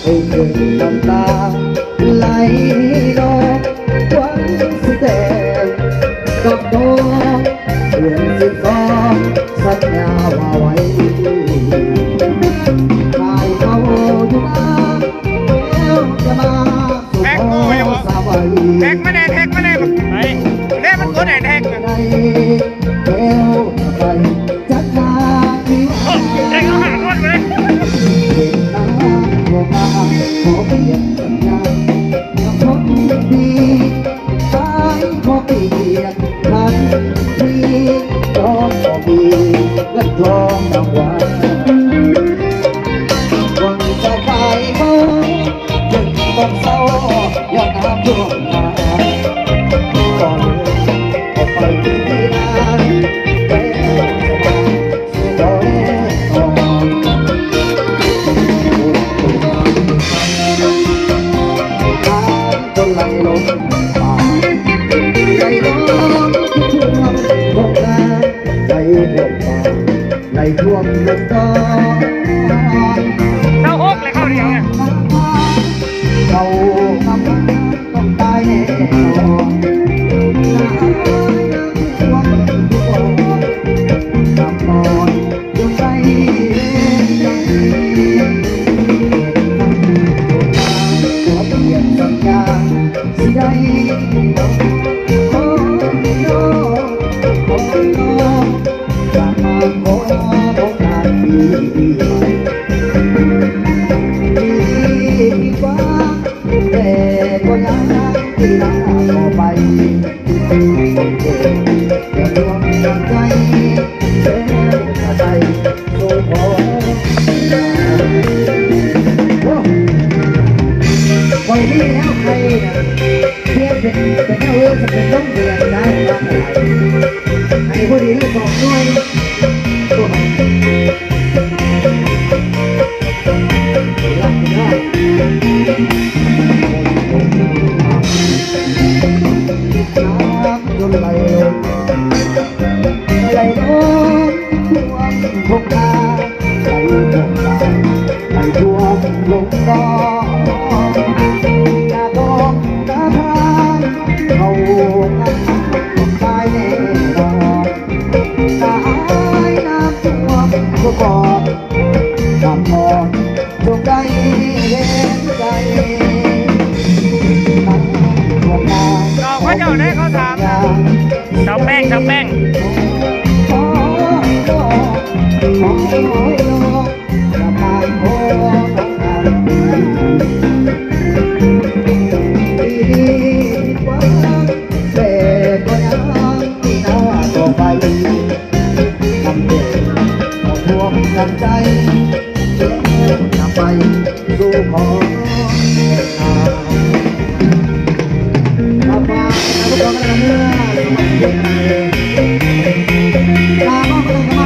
ให้เกิดน้ำตาไหลนองหวังสิแต่กับน้องเปลี่ยนสิขอสัญญาว่าไว้ตายเขาอยู่มาแล้วจะมาสู่ขอสาวัยแท็กมาเลยไปเล่มันกดไอ้แท็กเลย เอวไปจัดมาที่ว่า แท็กเอาหางคนไปเลย เห็นน้ำหัวมาขอเปลี่ยนสัญญากับคนดีตายขอเปลี่ยนทันทีจอมก็มีเงินทองรางวัลหวังจะไปมองจึงต้องเศร้าย้อนน้ำท่วมมาก่อนออกไปที่นานแล้วจะมาสู่ดอยทางจนไหลลงป่าไหลลงท่วมหกนาไหลท่วมป่าไหลท่วมลงดอย เข้าหกเลยเข้าเดียวเนี่ย เราทำต้องตายแน่นอนทำนอนอยู่ใจขอเปลี่ยนสัญญาสิได้ขอโยขอโยจะมาขอโอกาสดีกว่าแต่ก็ยังที่น่าต่อไปแต่ดวงใจเธอจะใจสู้ขอไว้นี่แล้วใครเทียบเป็นเรื่องจะเป็นต้องเรียนได้ว่าอะไรให้ผู้ดีเลือกบอกด้วยตัวรักได้น้ำจนไหลลงไหลลงท่วมทุ่งนาไหลท่วมป่าไหลท่วมลงดอยอย่าต้องตาทางเขาตายแน่นอนตายน้ำท่วมก็บอกทำนอนจงได้เห็นใจนั่งหัวหน้า ดอกพระเจ้าได้เขาถามชาวแป้งขอขอจะมาขอต้องการดีกว่าแต่ก็ยังที่น่าต่อไปทำเด็กทวงกันใจจะไปสู่ขอมาฟังนะทุกคนกันเมื่อสมัยเด็กตาก็ต้องมา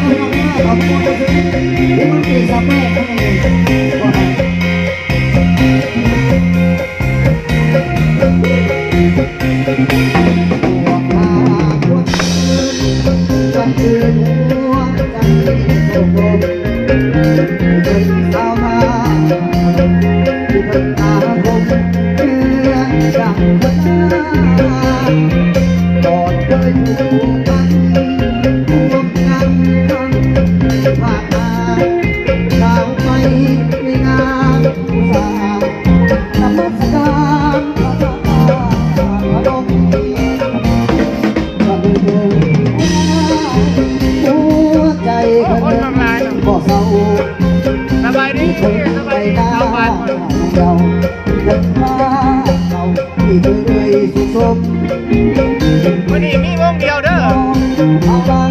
ขอบคุณทุกท่านที่มาติดตามแม่ว่าวันคืนหัวใจโศกเป็นสาวมาที่เป็นตาคมเพื่อนดังพนาตอนเคยอยู่กันร่วมกันผ่านมาดาวไม่ไม่งามสานมัสการพระองค์หัวใจกันก็เศร้า สบายดีสบายดีเอาบ้าน เราเดินมาเราที่เคยสุขสม วันนี้มีวงเดียวเด้อ เอาบัง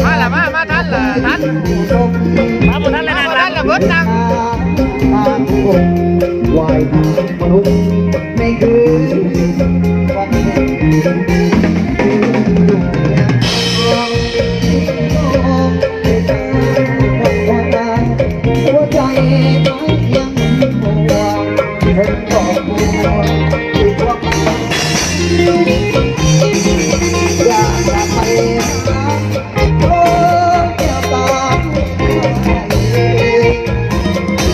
มาละมาทันละทันมาบ่ทันเลยนะทันละเบิดตัง ตาทุกวายทางมนุษย์ในคืนวันเพ็ญหัวใจน้อยยังมัวเห็นดอกบัวที่พวกอยากจะไปหาโอ้แก้วตา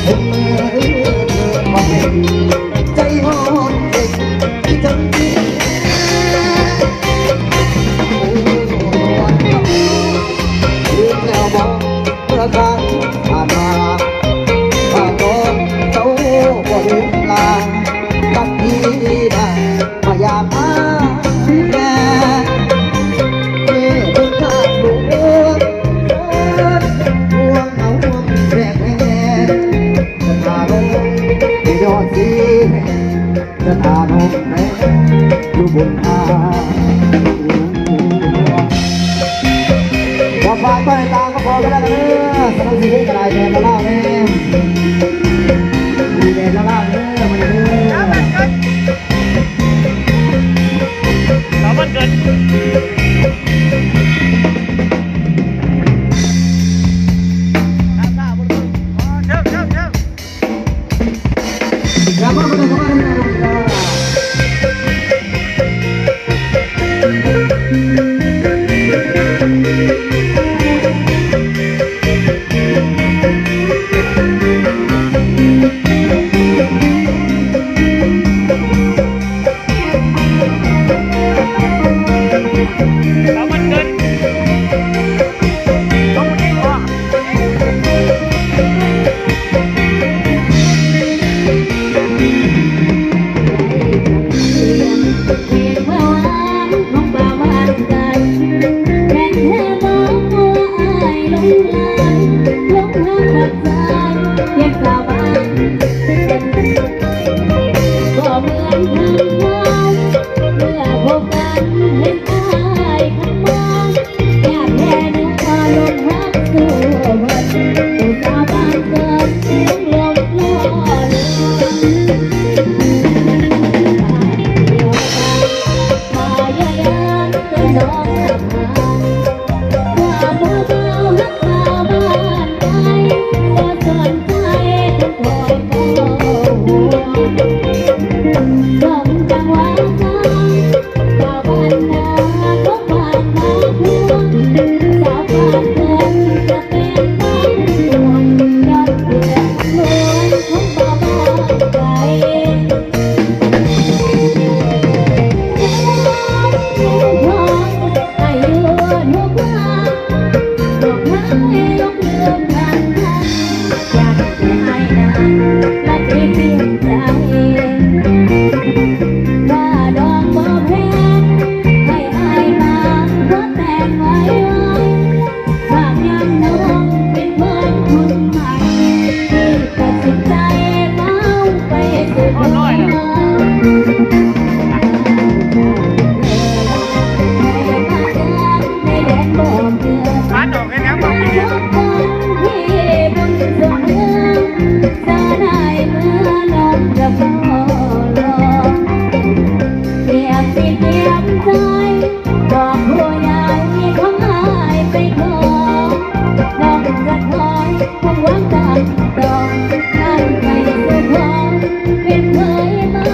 ผมเมื่อ จะทานหกแม่อยู่บนทางพอฝากไปตามก็พอก็ได้กันเนอะสำหรับสิ่งที่กระไรแดนละล่าแม่ดีแดนละล่าเนอะมันเนอะ สาวมันเกิด อย่ามาเป็นคนมาทำงานสาวมันเกิดต้องมีกว่า เพียงว่าวันของบ่าววันกันแค่เธอมองมัวอายลงไหลลงหาหักใจเพียงสาวบ้านก็เหมือนทางวันเมื่อพบกันเห็นอายข้างมองอยากแค่นึกว่าลมพัดสู่วันผู้สาวบ้านเกิดเสียงลมล่อลวง มาเยอะแยะจนน้องรำคาญว่ามัวเมาหักสาวบ้านไปก็สนใจทุกคนก็ห่วงส่งจังหวะใจสาวบ้านนาก็ผ่านมาพวงสาวบ้านเกินจะเป็นบ้านหลวงยอดเพื่อนล้วนของบ่าวบ้านไกล อายุทุกวันบอกให้ลงเรื่องกันอยากจะให้นานและที่เพียงใจว่าดอกบ่แพงให้อายมาเพราะแต่งไว้หากยังน้องเป็นเพื่อนคนใหม่ที่ตัดสินใจเมาไปสุดหัว ร้านดอกแค่นี้บอกพี่ ทุกคนที่บนสวงเมืองสาได้เมื่อน้องจะเฝ้ารอเตรียมจิตเตรียมใจบอกหัวใหญ่ของอายไปขอน้องจะคอยคงหวังตามตองนั่งไปสู่ขอเป็นเคยมา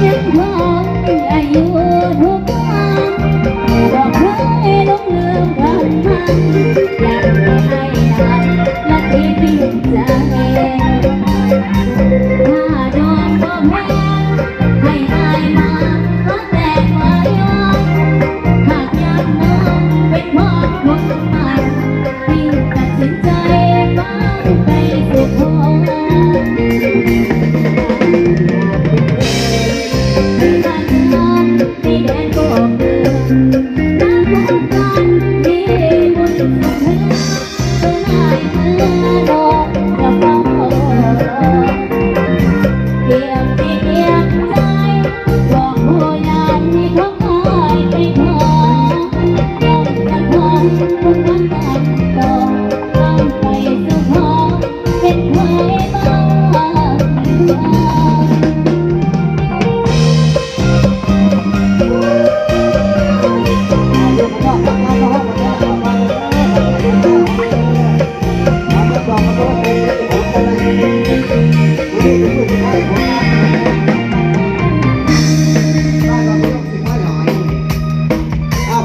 ยังคงอายุทุกวันบอกเคยลงลืมคำมันอยากให้นานและที่เพียงใจถ้าดอกบ่แพงให้อายมาก็แต่งไว้วันหากยังน้องเป็นพ่อคนใหม่ที่ตัดสินใจฟังไปสุดท้าย ที่บ้านนอนที่แดนก็เบื่อน้ำของกันที่บุญส่งเพื่อเพื่อให้เมื่อดอกจะเฝ้ารอเตรียมจิตเตรียมใจบอกหัวใหญ่ของอายไปขอยังจะคอยคงวันตามต่อตั้งไปสู่ขอเป็นเคยมา ข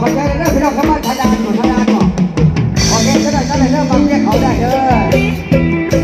อบใจเด้อพี่น้องเข้ามาทะยานก่อนทะยานก่อนโอเคก็ได้ก็ได้เริ่มฟังแยกเขาได้เด้อ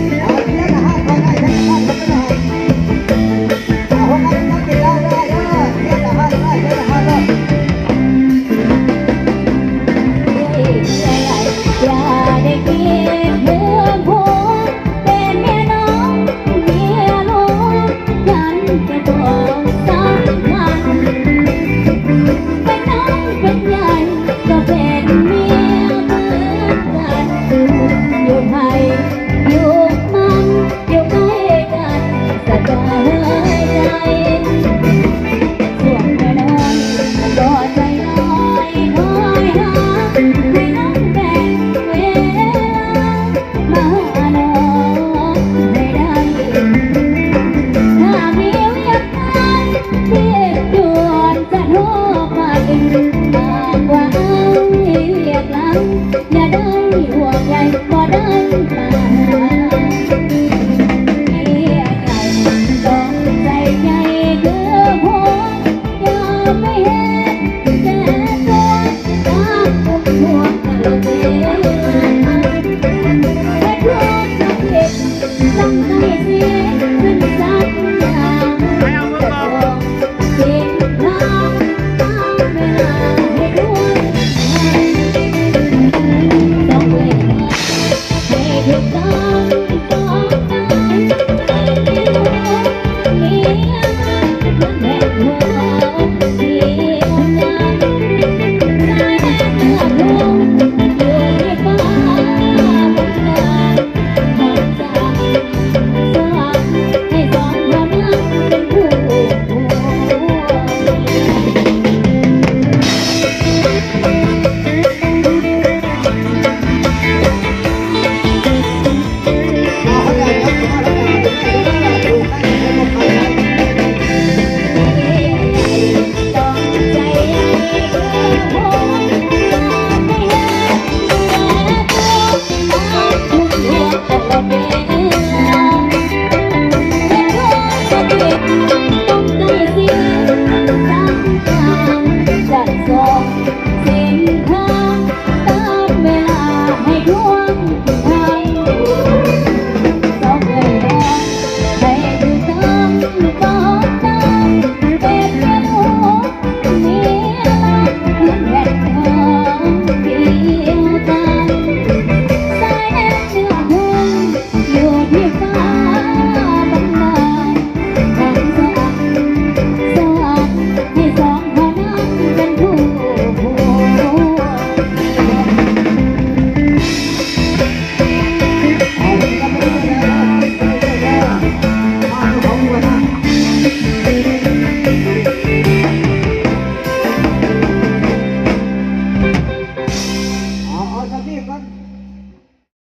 สักทีก่อน